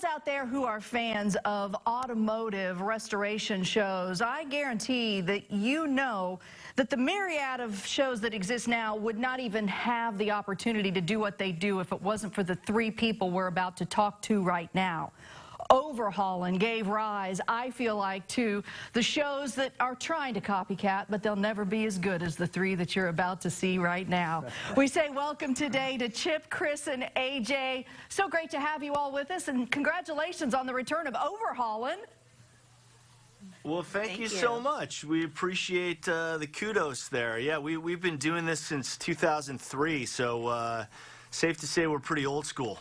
out there who are fans of automotive restoration shows, I guarantee that you know that the myriad of shows that exist now would not even have the opportunity to do what they do if it wasn't for the three people we're about to talk to right now. Overhaulin gave rise, I feel like, to the shows that are trying to copycat, but they'll never be as good as the three that you're about to see right now. We say welcome today to Chip, Chris, and AJ. So great to have you all with us, and congratulations on the return of Overhaulin. Well, thank you so much. We appreciate the kudos there. Yeah, we've been doing this since 2003, so safe to say we're pretty old school.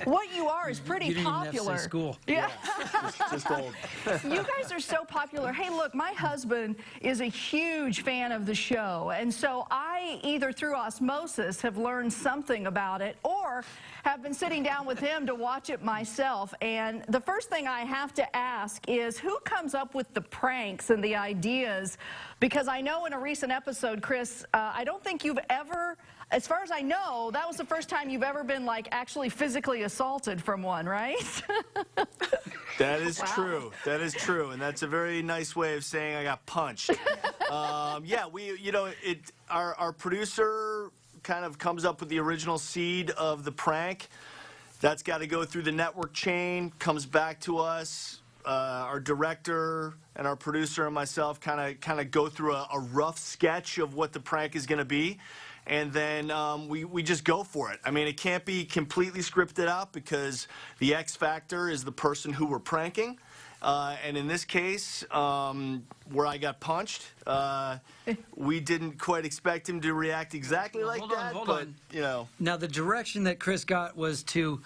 What you are is pretty popular. You didn't even have to say school. Yeah. Just old. You guys are so popular. Hey, look, my husband is a huge fan of the show, and so I either through osmosis have learned something about it or have been sitting down with him to watch it myself. And the first thing I have to ask is who comes up with the pranks and the ideas? Because I know in a recent episode, Chris, I don't think you've ever, as far as I know, that was the first time you've ever been like actually physically assaulted from one, right? That is true. That is true, and that's a very nice way of saying I got punched. Yeah, our producer kind of comes up with the original seed of the prank. That's got to go through the network chain, comes back to us. Our director and our producer and myself kind of go through a rough sketch of what the prank is going to be. And then we just go for it. I mean, it can't be completely scripted out because the X factor is the person who we're pranking. And in this case, where I got punched, we didn't quite expect him to react exactly like that. Hold but, on. you know. Now, the direction that Chris got was to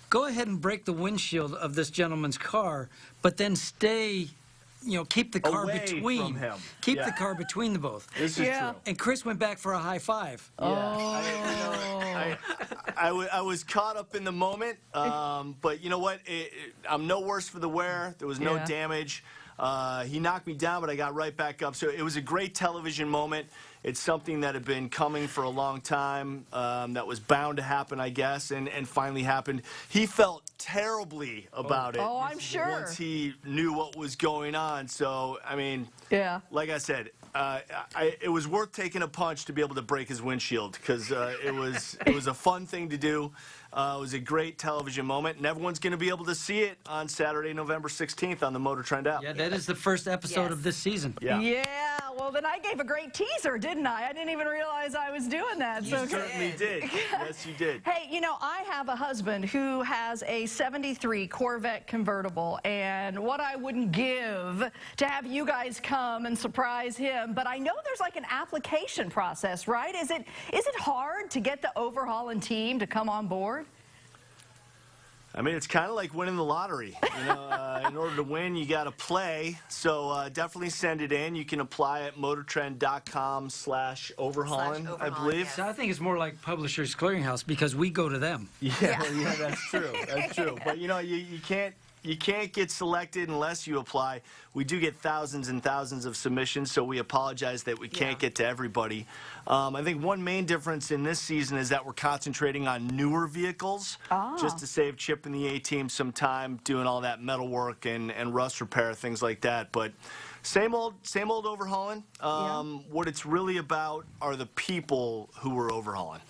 go ahead and break the windshield of this gentleman's car, but then stay, keep the car away between. From him. Keep the car between the both. This is true. And Chris went back for a high five. Yeah. I was caught up in the moment, but you know what? I'm no worse for the wear. There was no damage. He knocked me down, but I got right back up. So it was a great television moment. It's something that had been coming for a long time, that was bound to happen, I guess, and finally happened. He felt terribly about it. Oh, I'm sure. Once he knew what was going on. So, I mean, like I said, it was worth taking a punch to be able to break his windshield because it was a fun thing to do. It was a great television moment, and everyone's going to be able to see it on Saturday, November 16th on the Motor Trend app. Yeah, that is the first episode of this season. Yeah, well, then I gave a great teaser, didn't I? I didn't even realize I was doing that. You certainly did. Yes, you did. Hey, I have a husband who has a 73 Corvette convertible, and what I wouldn't give to have you guys come and surprise him, but I know there's like an application process, right? Is it hard to get the Overhaulin team to come on board? I mean, it's kind of like winning the lottery. In order to win, you got to play. So definitely send it in. You can apply at motortrend.com/overhaulin, I believe. So I think it's more like Publishers Clearinghouse because we go to them. Yeah, that's true. That's true. But you can't get selected unless you apply. We do get thousands and thousands of submissions, so we apologize that we can't get to everybody. I think one main difference in this season is that we're concentrating on newer vehicles, just to save Chip and the A-Team some time doing all that metal work and rust repair, things like that. But same old overhauling. What it's really about are the people who we're overhauling.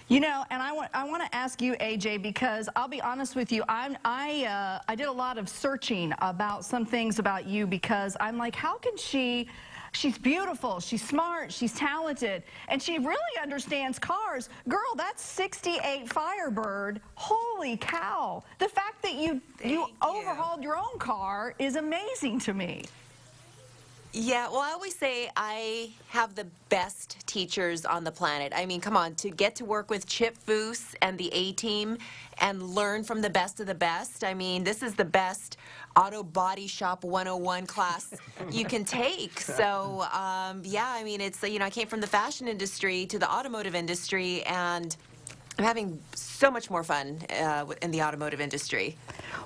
And I want to ask you, AJ, because I'll be honest with you, I did a lot of searching about some things about you because I'm like, how can she's beautiful, she's smart, she's talented, and she really understands cars. Girl, that's 68 Firebird. Holy cow. The fact that you overhauled your own car is amazing to me. Yeah, well, I always say I have the best teachers on the planet. I mean, come on, to get to work with Chip Foose and the A-Team and learn from the best of the best. I mean, this is the best auto body shop 101 class you can take. So, yeah, I mean, it's, I came from the fashion industry to the automotive industry, and I'm having so much more fun in the automotive industry.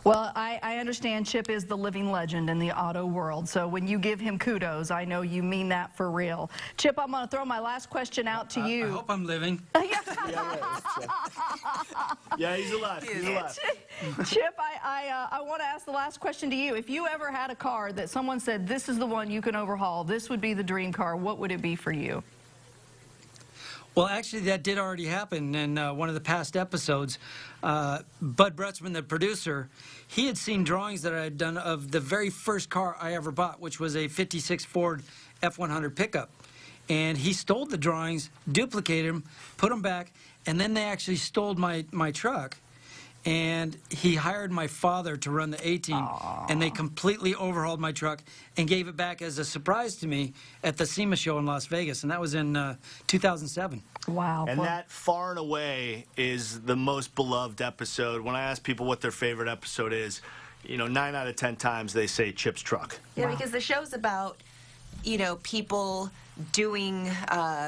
Well, I understand Chip is the living legend in the auto world, so when you give him kudos, I know you mean that for real. Chip, I'm going to throw my last question out to you. I hope I'm living. Yeah, he's alive. He's alive. Chip, I want to ask the last question to you. If you ever had a car that someone said, this is the one you can overhaul, this would be the dream car, what would it be for you? Well, actually, that did already happen in one of the past episodes. Bud Brutzman, the producer, he had seen drawings that I had done of the very first car I ever bought, which was a 56 Ford F100 pickup. And he stole the drawings, duplicated them, put them back, and then they actually stole my truck. And he hired my father to run the A-Team, and they completely overhauled my truck and gave it back as a surprise to me at the SEMA show in Las Vegas, and that was in 2007. Wow. And that far and away is the most beloved episode. When I ask people what their favorite episode is, 9 out of 10 times they say Chip's truck. Yeah, because the show's about, people doing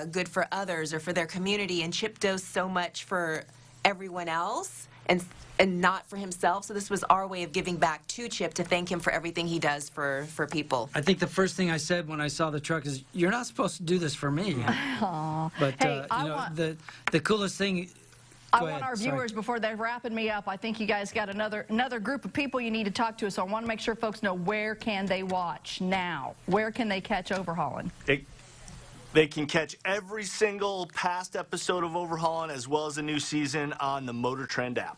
good for others or for their community, and Chip does so much for everyone else and not for himself. So this was our way of giving back to Chip to thank him for everything he does for people. I think the first thing I said when I saw the truck is, "You're not supposed to do this for me." But hey, the coolest thing. I want our viewers, before they're wrapping me up, I think you guys got another group of people you need to talk to. So I want to make sure folks know, where can they watch now? Where can they catch Overhaulin'? They can catch every single past episode of Overhaulin', as well as the new season, on the Motor Trend app.